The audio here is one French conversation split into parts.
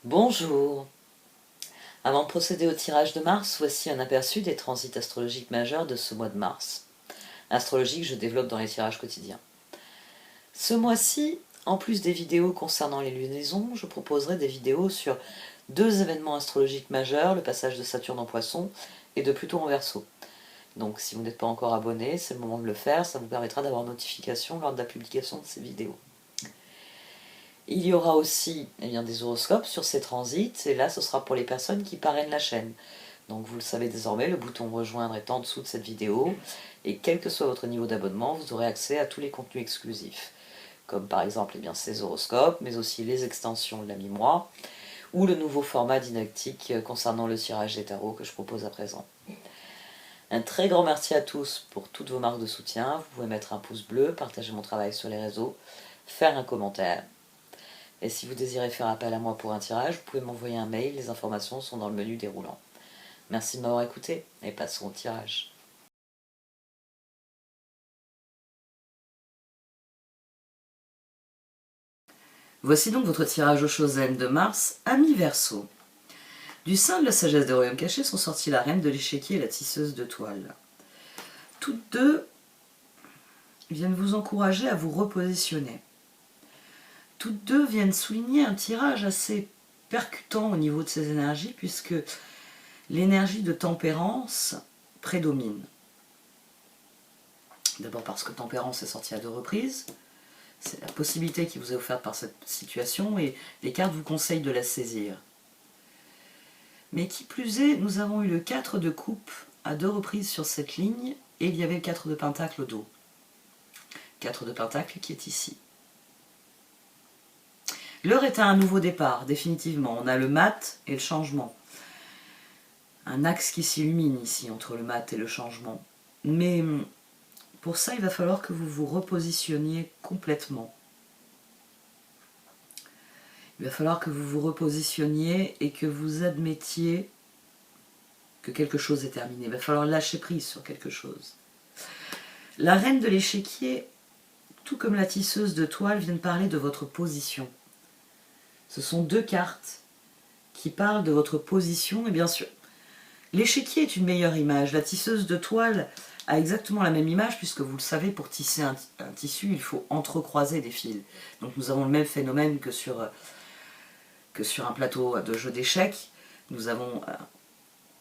Bonjour. Avant de procéder au tirage de Mars, voici un aperçu des transits astrologiques majeurs de ce mois de mars. Astrologie que je développe dans les tirages quotidiens. Ce mois-ci, en plus des vidéos concernant les lunaisons, je proposerai des vidéos sur deux événements astrologiques majeurs, le passage de Saturne en Poisson et de Pluton en Verseau. Donc si vous n'êtes pas encore abonné, c'est le moment de le faire, ça vous permettra d'avoir notification lors de la publication de ces vidéos. Il y aura aussi des horoscopes sur ces transits, et là ce sera pour les personnes qui parrainent la chaîne. Donc vous le savez désormais, le bouton rejoindre est en dessous de cette vidéo, et quel que soit votre niveau d'abonnement, vous aurez accès à tous les contenus exclusifs, comme par exemple ces horoscopes, mais aussi les extensions de la mi-mois, ou le nouveau format didactique concernant le tirage des tarots que je propose à présent. Un très grand merci à tous pour toutes vos marques de soutien. Vous pouvez mettre un pouce bleu, partager mon travail sur les réseaux, faire un commentaire. Et si vous désirez faire appel à moi pour un tirage, vous pouvez m'envoyer un mail, les informations sont dans le menu déroulant. Merci de m'avoir écouté et passons au tirage. Voici donc votre tirage au Chosen de Mars, ami Verseau. Du sein de la sagesse des royaumes cachés sont sorties la reine de l'échiquier et la tisseuse de toile. Toutes deux viennent vous encourager à vous repositionner. Toutes deux viennent souligner un tirage assez percutant au niveau de ces énergies, puisque l'énergie de tempérance prédomine. D'abord parce que tempérance est sortie à 2 reprises, c'est la possibilité qui vous est offerte par cette situation et les cartes vous conseillent de la saisir. Mais qui plus est, nous avons eu le 4 de coupe à 2 reprises sur cette ligne et il y avait le 4 de pentacle au dos. 4 de pentacle qui est ici. L'heure est à un nouveau départ, définitivement. On a le mat et le changement. Un axe qui s'illumine ici entre le mat et le changement. Mais pour ça, il va falloir que vous vous repositionniez complètement. Il va falloir que vous vous repositionniez et que vous admettiez que quelque chose est terminé. Il va falloir lâcher prise sur quelque chose. La reine de l'échiquier, tout comme la tisseuse de toile, viennent parler de votre position. Ce sont deux cartes qui parlent de votre position, et bien sûr, l'échiquier est une meilleure image. La tisseuse de toile a exactement la même image, puisque vous le savez, pour tisser un tissu, il faut entrecroiser des fils. Donc nous avons le même phénomène que sur un plateau de jeu d'échecs. Nous avons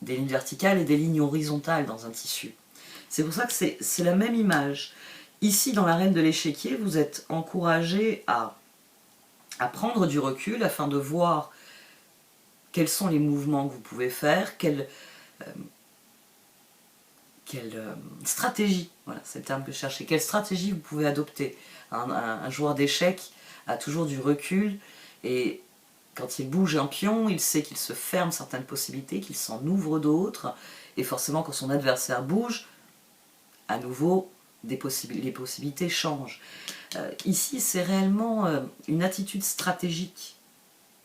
des lignes verticales et des lignes horizontales dans un tissu. C'est pour ça que c'est la même image. Ici, dans la reine de l'échiquier, vous êtes encouragé à prendre du recul afin de voir quels sont les mouvements que vous pouvez faire, quelle stratégie, voilà, c'est le terme que je cherchais, quelle stratégie vous pouvez adopter. Un joueur d'échecs a toujours du recul et quand il bouge un pion, il sait qu'il se ferme certaines possibilités, qu'il s'en ouvre d'autres, et forcément quand son adversaire bouge, à nouveau, les possibilités changent. Ici, c'est réellement une attitude stratégique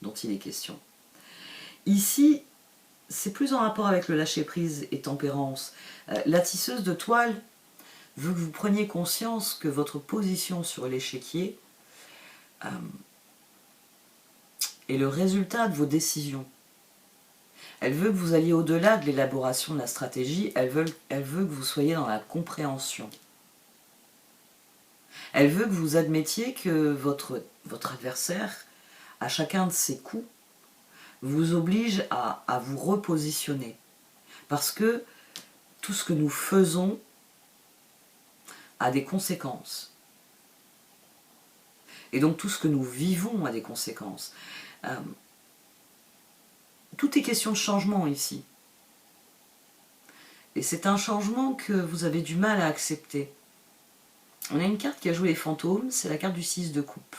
dont il est question. Ici, c'est plus en rapport avec le lâcher-prise et tempérance. La tisseuse de toile veut que vous preniez conscience que votre position sur l'échiquier est le résultat de vos décisions. Elle veut que vous alliez au-delà de l'élaboration de la stratégie, elle veut que vous soyez dans la compréhension. Elle veut que vous admettiez que votre adversaire, à chacun de ses coups, vous oblige à vous repositionner. Parce que tout ce que nous faisons a des conséquences. Et donc tout ce que nous vivons a des conséquences. Tout est question de changement ici. Et c'est un changement que vous avez du mal à accepter. On a une carte qui a joué les fantômes, c'est la carte du 6 de coupe.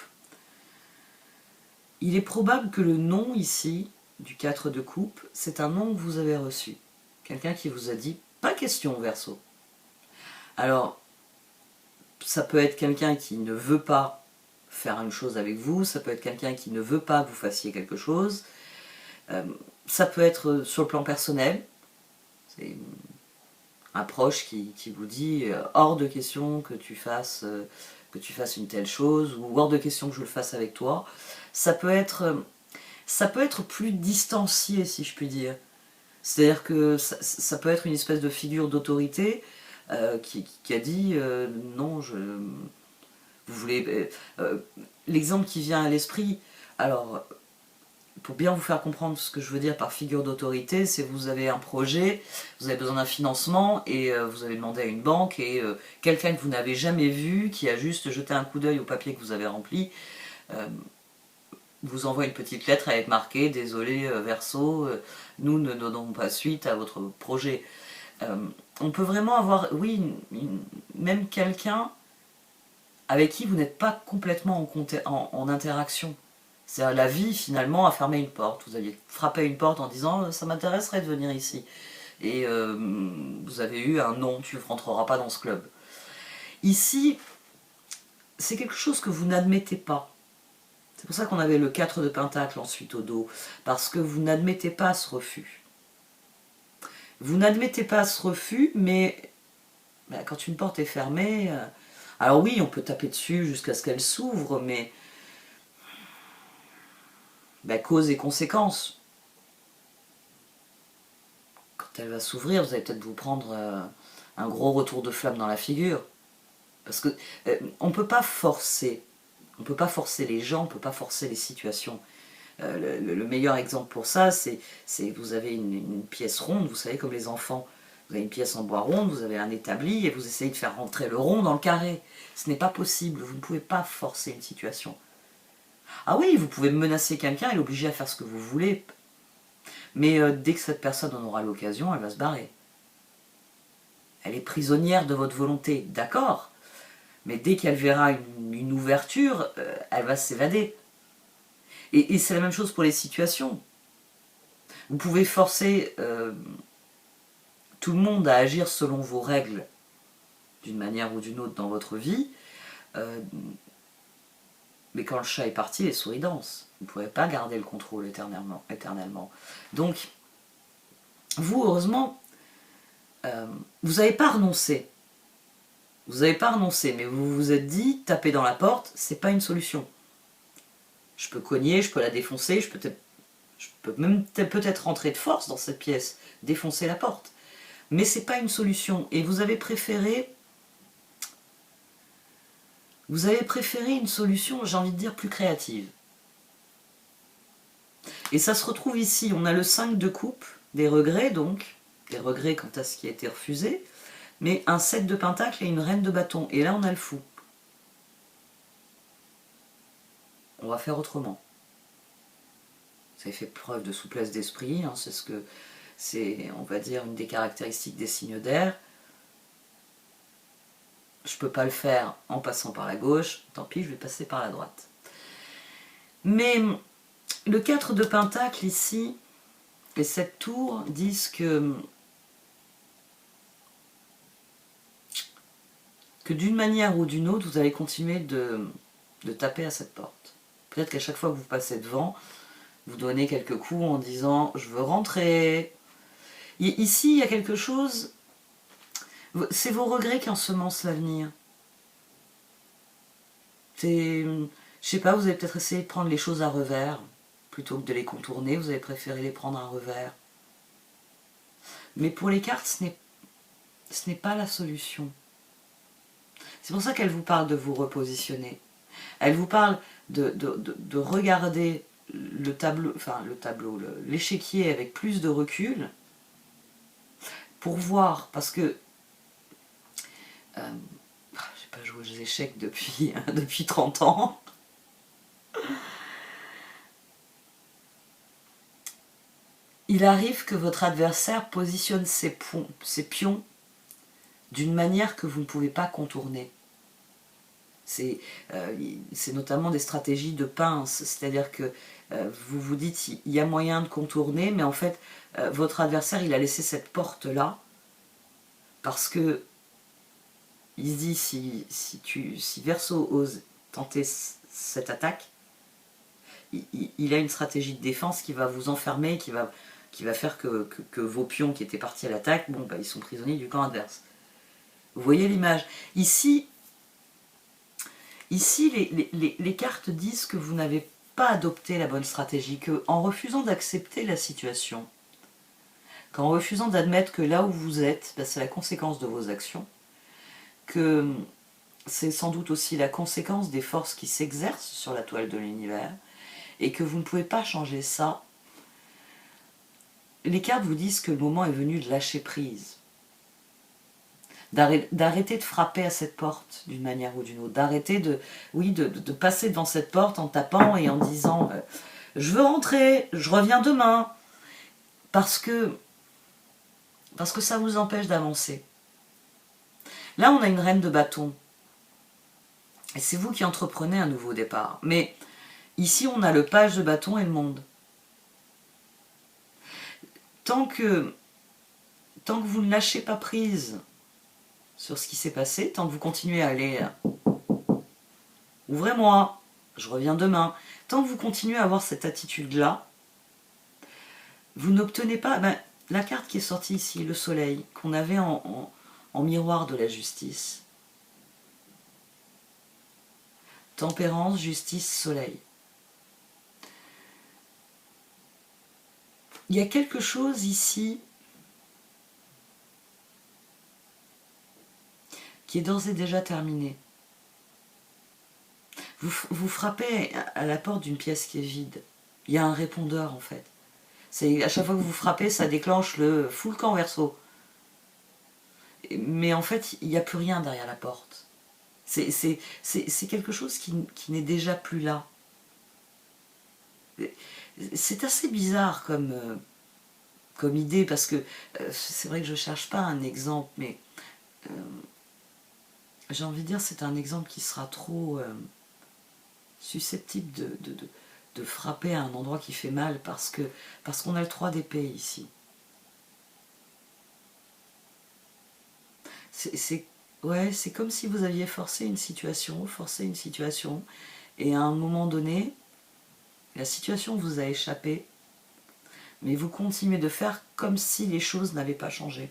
Il est probable que le nom ici, du 4 de coupe, c'est un nom que vous avez reçu. Quelqu'un qui vous a dit « pas question, Verseau ». Alors, ça peut être quelqu'un qui ne veut pas faire une chose avec vous, ça peut être quelqu'un qui ne veut pas que vous fassiez quelque chose, ça peut être sur le plan personnel, c'est un proche qui vous dit hors de question que tu fasses une telle chose, ou hors de question que je le fasse avec toi. Ça peut être ça peut être plus distancié, si je puis dire. C'est-à-dire que ça peut être une espèce de figure d'autorité qui a dit non, vous voulez. L'exemple qui vient à l'esprit, alors pour bien vous faire comprendre ce que je veux dire par figure d'autorité, c'est que vous avez un projet, vous avez besoin d'un financement et vous avez demandé à une banque et quelqu'un que vous n'avez jamais vu, qui a juste jeté un coup d'œil au papier que vous avez rempli, vous envoie une petite lettre avec marqué désolé Verseau, nous ne donnons pas suite à votre projet. On peut vraiment avoir, oui, même quelqu'un avec qui vous n'êtes pas complètement en interaction. C'est-à-dire la vie finalement a fermé une porte. Vous aviez frappé une porte en disant ça m'intéresserait de venir ici. Et vous avez eu un non, tu ne rentreras pas dans ce club. Ici, c'est quelque chose que vous n'admettez pas. C'est pour ça qu'on avait le 4 de Pentacle ensuite au dos. Parce que vous n'admettez pas ce refus. Vous n'admettez pas ce refus, mais quand une porte est fermée, alors oui, on peut taper dessus jusqu'à ce qu'elle s'ouvre, mais cause et conséquence. Quand elle va s'ouvrir, vous allez peut-être vous prendre un gros retour de flamme dans la figure. Parce que on ne peut pas forcer. On ne peut pas forcer les gens, on ne peut pas forcer les situations. Le meilleur exemple pour ça, c'est vous avez une pièce ronde, vous savez, comme les enfants. Vous avez une pièce en bois ronde, vous avez un établi et vous essayez de faire rentrer le rond dans le carré. Ce n'est pas possible, vous ne pouvez pas forcer une situation. Ah oui, vous pouvez menacer quelqu'un et l'obliger à faire ce que vous voulez. Mais dès que cette personne en aura l'occasion, elle va se barrer. Elle est prisonnière de votre volonté, d'accord. Mais dès qu'elle verra une ouverture, elle va s'évader. Et c'est la même chose pour les situations. Vous pouvez forcer tout le monde à agir selon vos règles, d'une manière ou d'une autre dans votre vie, mais quand le chat est parti, les souris dansent. Vous ne pourrez pas garder le contrôle éternellement. Donc, vous, heureusement, vous n'avez pas renoncé. Vous n'avez pas renoncé, mais vous vous êtes dit, taper dans la porte, c'est pas une solution. Je peux cogner, je peux la défoncer, je peux même peut-être rentrer de force dans cette pièce, défoncer la porte. Mais c'est pas une solution. Et vous avez préféré une solution, j'ai envie de dire, plus créative. Et ça se retrouve ici. On a le 5 de coupe, des regrets donc, des regrets quant à ce qui a été refusé, mais un 7 de pentacle et une reine de bâton. Et là, on a le fou. On va faire autrement. Vous avez fait preuve de souplesse d'esprit, hein, c'est, on va dire, une des caractéristiques des signes d'air. Je ne peux pas le faire en passant par la gauche, tant pis, je vais passer par la droite. Mais le 4 de pentacle ici, et cette tour disent que d'une manière ou d'une autre, vous allez continuer de taper à cette porte. Peut-être qu'à chaque fois que vous passez devant, vous donnez quelques coups en disant « je veux rentrer ». Ici, il y a quelque chose, c'est vos regrets qui ensemencent l'avenir. Je sais pas, vous avez peut-être essayé de prendre les choses à revers, plutôt que de les contourner, vous avez préféré les prendre à revers. Mais pour les cartes, ce n'est pas la solution. C'est pour ça qu'elle vous parle de vous repositionner. Elle vous parle de regarder l'échiquier avec plus de recul pour voir, parce que j'ai pas joué aux échecs depuis 30 ans. Il arrive que votre adversaire positionne ses pions d'une manière que vous ne pouvez pas contourner. C'est notamment des stratégies de pince, c'est-à-dire que vous vous dites il y a moyen de contourner, mais en fait votre adversaire il a laissé cette porte-là parce que il se dit si Verseau ose tenter cette attaque, il a une stratégie de défense qui va vous enfermer, qui va faire que vos pions qui étaient partis à l'attaque, ils sont prisonniers du camp adverse. Vous voyez l'image. Ici les cartes disent que vous n'avez pas adopté la bonne stratégie, qu'en refusant d'accepter la situation, qu'en refusant d'admettre que là où vous êtes, ben, c'est la conséquence de vos actions, que c'est sans doute aussi la conséquence des forces qui s'exercent sur la toile de l'univers, et que vous ne pouvez pas changer ça, les cartes vous disent que le moment est venu de lâcher prise, d'arrêter de frapper à cette porte d'une manière ou d'une autre, d'arrêter de passer devant cette porte en tapant et en disant je veux rentrer, je reviens demain, parce que ça vous empêche d'avancer. Là on a une reine de bâton, et c'est vous qui entreprenez un nouveau départ, mais ici on a le page de bâton et le monde. Tant que vous ne lâchez pas prise sur ce qui s'est passé, tant que vous continuez à aller ouvrez-moi, je reviens demain, tant que vous continuez à avoir cette attitude-là, vous n'obtenez pas la carte qui est sortie ici, le soleil, qu'on avait en miroir de la justice. Tempérance, justice, soleil. Il y a quelque chose ici qui est d'ores et déjà terminé. Vous frappez à la porte d'une pièce qui est vide. Il y a un répondeur en fait. À chaque fois que vous frappez, ça déclenche le full camp verso. Mais en fait, il n'y a plus rien derrière la porte. C'est quelque chose qui n'est déjà plus là. C'est assez bizarre comme idée, parce que c'est vrai que je ne cherche pas un exemple, mais j'ai envie de dire c'est un exemple qui sera trop susceptible de frapper à un endroit qui fait mal, parce qu'on a le 3 d'épée ici. C'est comme si vous aviez forcé une situation, et à un moment donné, la situation vous a échappé, mais vous continuez de faire comme si les choses n'avaient pas changé.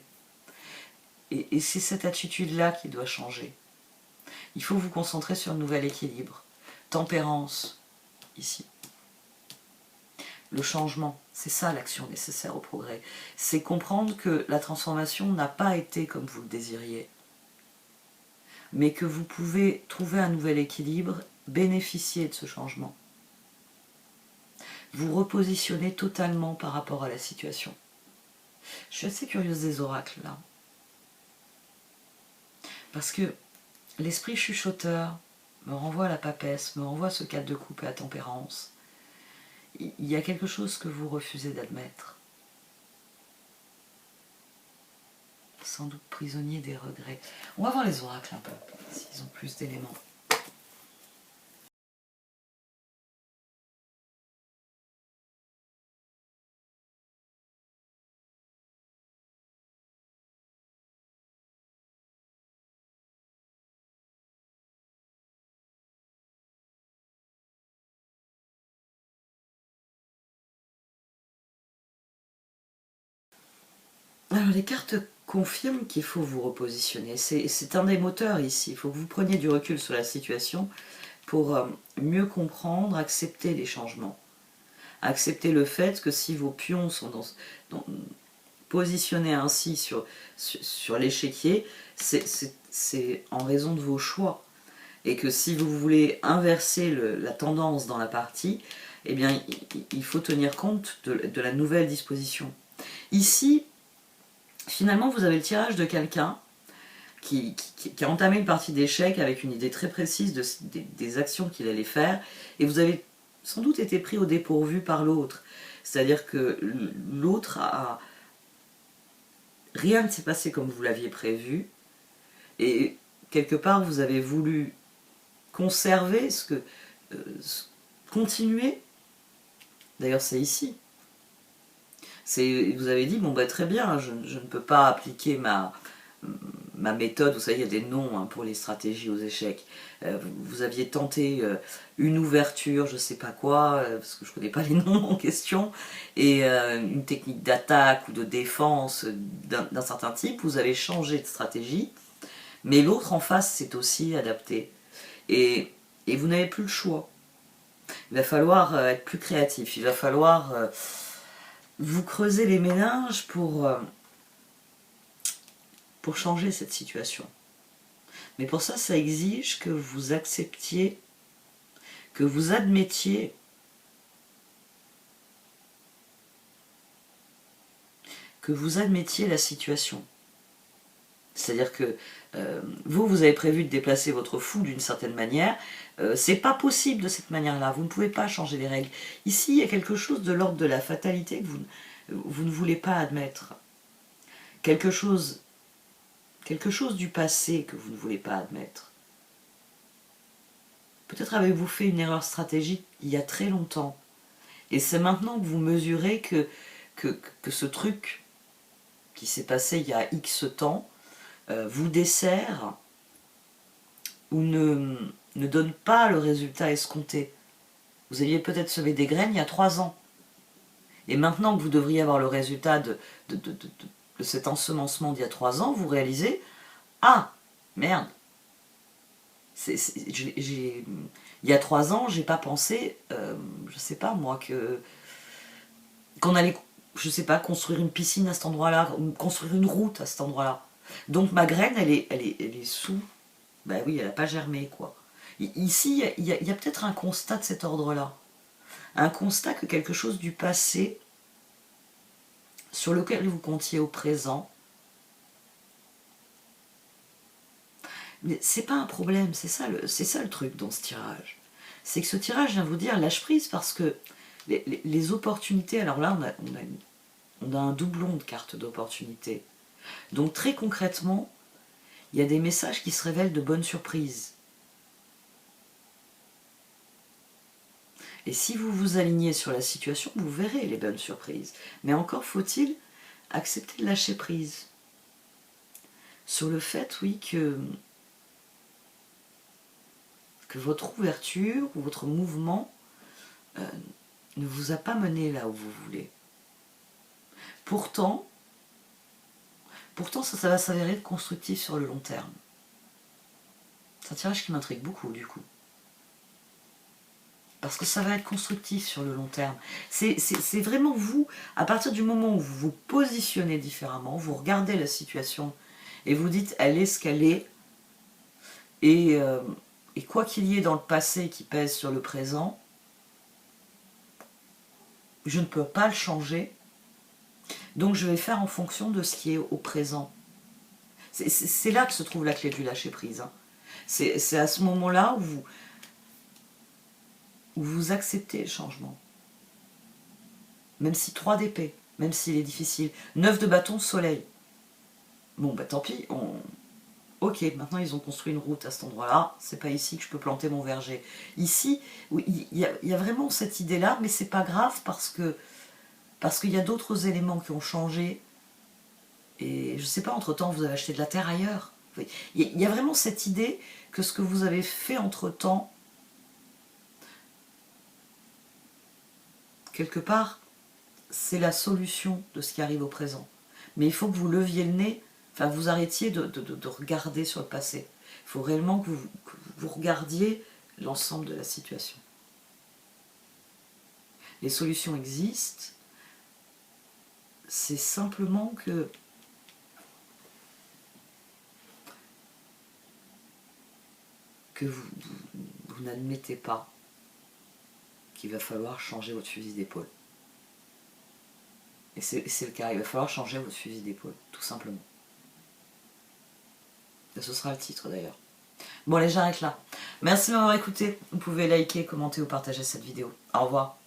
Et c'est cette attitude-là qui doit changer. Il faut vous concentrer sur le nouvel équilibre. Tempérance, ici. Le changement, c'est ça l'action nécessaire au progrès. C'est comprendre que la transformation n'a pas été comme vous le désiriez, mais que vous pouvez trouver un nouvel équilibre, bénéficier de ce changement. Vous repositionner totalement par rapport à la situation. Je suis assez curieuse des oracles là. Parce que l'esprit chuchoteur me renvoie à la papesse, me renvoie à ce 4 de coupe et à tempérance. Il y a quelque chose que vous refusez d'admettre. Sans doute prisonnier des regrets. On va voir les oracles un peu, s'ils ont plus d'éléments. Alors les cartes confirment qu'il faut vous repositionner. C'est un des moteurs ici. Il faut que vous preniez du recul sur la situation pour mieux comprendre, accepter les changements. Accepter le fait que si vos pions sont positionnés ainsi sur l'échiquier, c'est en raison de vos choix. Et que si vous voulez inverser la tendance dans la partie, eh bien, il faut tenir compte de la nouvelle disposition. Ici, finalement, vous avez le tirage de quelqu'un qui a entamé une partie d'échecs avec une idée très précise des actions qu'il allait faire, et vous avez sans doute été pris au dépourvu par l'autre. C'est-à-dire que l'autre a... Rien ne s'est passé comme vous l'aviez prévu, et quelque part vous avez voulu conserver continuer. D'ailleurs c'est ici. Vous avez dit, bon bah très bien, je ne peux pas appliquer ma méthode, vous savez il y a des noms pour les stratégies aux échecs. Vous aviez tenté une ouverture, je sais pas quoi, parce que je connais pas les noms en question, et une technique d'attaque ou de défense d'un certain type, vous avez changé de stratégie, mais l'autre en face s'est aussi adapté. Et vous n'avez plus le choix. Il va falloir être plus créatif. Il va falloir vous creuser les méninges pour changer cette situation. Mais pour ça, ça exige que vous acceptiez, que vous admettiez la situation. C'est-à-dire que vous avez prévu de déplacer votre fou d'une certaine manière. C'est pas possible de cette manière-là. Vous ne pouvez pas changer les règles. Ici, il y a quelque chose de l'ordre de la fatalité que vous ne voulez pas admettre. Quelque chose du passé que vous ne voulez pas admettre. Peut-être avez-vous fait une erreur stratégique il y a très longtemps. Et c'est maintenant que vous mesurez que ce truc qui s'est passé il y a X temps vous dessert ou ne donne pas le résultat escompté. Vous aviez peut-être semé des graines il y a 3 ans. Et maintenant que vous devriez avoir le résultat de cet ensemencement d'il y a 3 ans, vous réalisez « Ah, merde, il y a 3 ans, j'ai pas pensé, je sais pas moi, qu'on allait, je sais pas, construire une piscine à cet endroit-là, construire une route à cet endroit-là. Donc ma graine, elle est sous, ben oui, elle n'a pas germé, quoi. Ici, il y a peut-être un constat de cet ordre-là. Un constat que quelque chose du passé, sur lequel vous comptiez au présent, mais c'est pas un problème, c'est ça le truc dans ce tirage. C'est que ce tirage vient vous dire lâche prise parce que les opportunités, alors là on a un doublon de cartes d'opportunités. Donc très concrètement, il y a des messages qui se révèlent de bonnes surprises. Et si vous vous alignez sur la situation, vous verrez les bonnes surprises. Mais encore faut-il accepter de lâcher prise. Sur le fait, oui, que votre ouverture ou votre mouvement ne vous a pas mené là où vous voulez. Pourtant ça va s'avérer être constructif sur le long terme. C'est un tirage qui m'intrigue beaucoup du coup. Parce que ça va être constructif sur le long terme. C'est vraiment vous, à partir du moment où vous vous positionnez différemment, vous regardez la situation et vous dites elle est ce qu'elle est, et quoi qu'il y ait dans le passé qui pèse sur le présent, je ne peux pas le changer, donc je vais faire en fonction de ce qui est au présent. C'est là que se trouve la clé du lâcher-prise. Hein. C'est à ce moment-là où vous acceptez le changement. Même si 3 d'épée, même s'il est difficile. 9 de bâton, soleil. Bon, bah tant pis, ok, maintenant ils ont construit une route à cet endroit-là, c'est pas ici que je peux planter mon verger. Ici, il y a vraiment cette idée-là, mais c'est pas grave parce qu'il y a d'autres éléments qui ont changé. Et je sais pas, entre-temps, vous avez acheté de la terre ailleurs. Il y a vraiment cette idée que ce que vous avez fait entre-temps, quelque part, c'est la solution de ce qui arrive au présent. Mais il faut que vous leviez le nez, enfin vous arrêtiez de regarder sur le passé. Il faut réellement que vous regardiez l'ensemble de la situation. Les solutions existent, c'est simplement que vous n'admettez pas qu'il va falloir changer votre fusil d'épaule. Et c'est le cas, il va falloir changer votre fusil d'épaule, tout simplement. Et ce sera le titre d'ailleurs. Bon allez, j'arrête là. Merci de m'avoir écouté. Vous pouvez liker, commenter ou partager cette vidéo. Au revoir.